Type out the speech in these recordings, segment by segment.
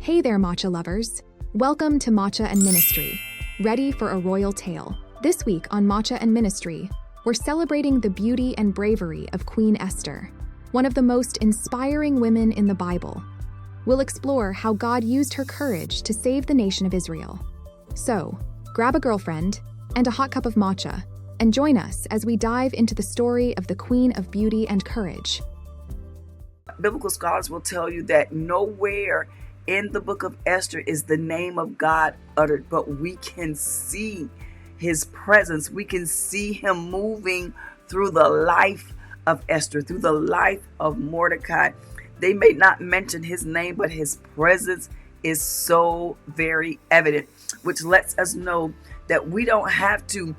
Hey there, Matcha lovers. Welcome to Matcha Ministry. Ready for a royal tale? This week on Matcha Ministry, we're celebrating the beauty and bravery of Queen Esther, one of the most inspiring women in the Bible. We'll explore how God used her courage to save the nation of Israel. So, grab a girlfriend and a hot cup of matcha, and join us as we dive into the story of the Queen of Beauty and Courage. Biblical scholars will tell you that nowhere in the book of Esther is the name of God uttered, but we can see his presence. We can see him moving through the life of Esther, through the life of Mordecai. They may not mention his name, but his presence is so very evident, which lets us know that we don't have to,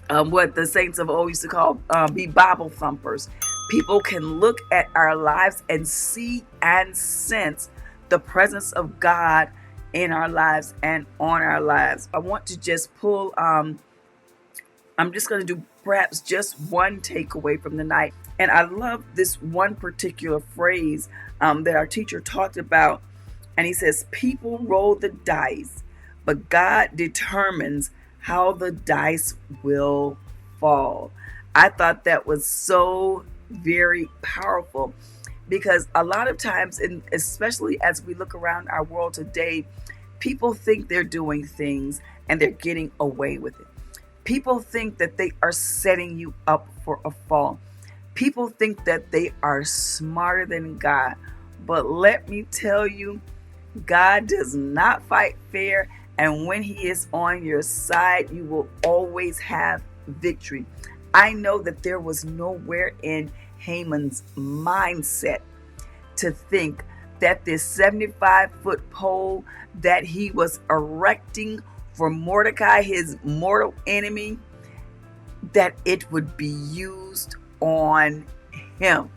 what the saints of old used to call, be Bible thumpers. People can look at our lives and see and sense the presence of God in our lives and on our lives. I want to just pull, I'm just going to do perhaps just one takeaway from the night. And I love this one particular phrase that our teacher talked about. And he says, people roll the dice, but God determines how the dice will fall. I thought that was so very powerful, because a lot of times, and especially as we look around our world today, people think they're doing things and they're getting away with it. People think that they are setting you up for a fall. People think that they are smarter than God. But let me tell you, God does not fight fair. And when he is on your side, you will always have victory. I know that there was nowhere in Haman's mindset to think that this 75-foot pole that he was erecting for Mordecai, his mortal enemy, that it would be used on him.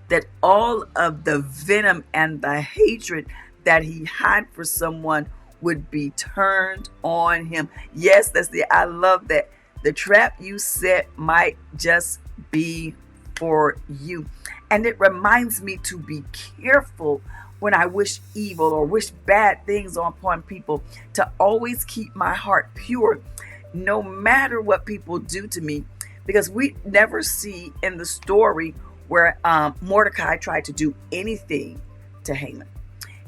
That all of the venom and the hatred that he had for someone would be turned on him. Yes, I love that. The trap you set might just be for you. And it reminds me to be careful when I wish evil or wish bad things upon people, to always keep my heart pure, no matter what people do to me. Because we never see in the story where Mordecai tried to do anything to Haman,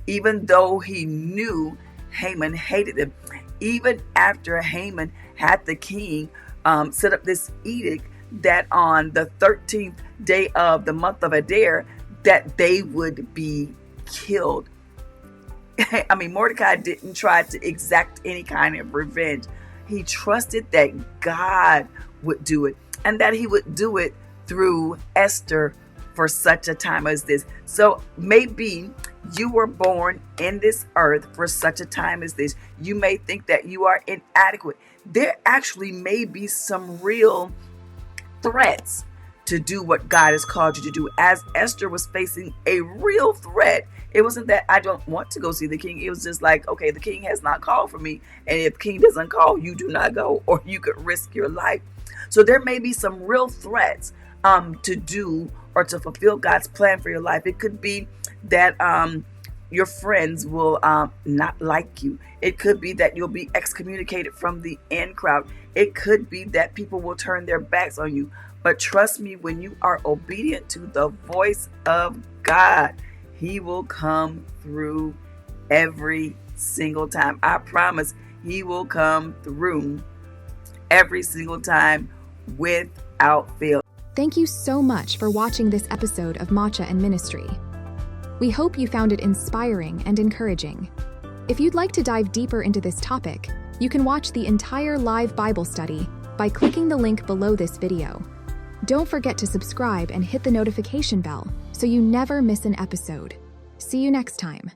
even though he knew Haman hated him. Even after Haman had the king set up this edict that on the 13th day of the month of Adar, that they would be killed. I mean, Mordecai didn't try to exact any kind of revenge. He trusted that God would do it, and that he would do it through Esther for such a time as this. So maybe you were born in this earth for such a time as this. You may think that you are inadequate. There actually may be some real threats to do what God has called you to do. As Esther was facing a real threat, it wasn't that I don't want to go see the king. It was just like, okay, the king has not called for me. And if the king doesn't call, you do not go, or you could risk your life. So there may be some real threats to do or to fulfill God's plan for your life. It could be that your friends will not like you. It could be that you'll be excommunicated from the in crowd. It could be that people will turn their backs on you. But trust me, when you are obedient to the voice of God, he will come through every single time. I promise he will come through every single time without fail. Thank you so much for watching this episode of Matcha Ministry. We hope you found it inspiring and encouraging. If you'd like to dive deeper into this topic, you can watch the entire live Bible study by clicking the link below this video. Don't forget to subscribe and hit the notification bell so you never miss an episode. See you next time.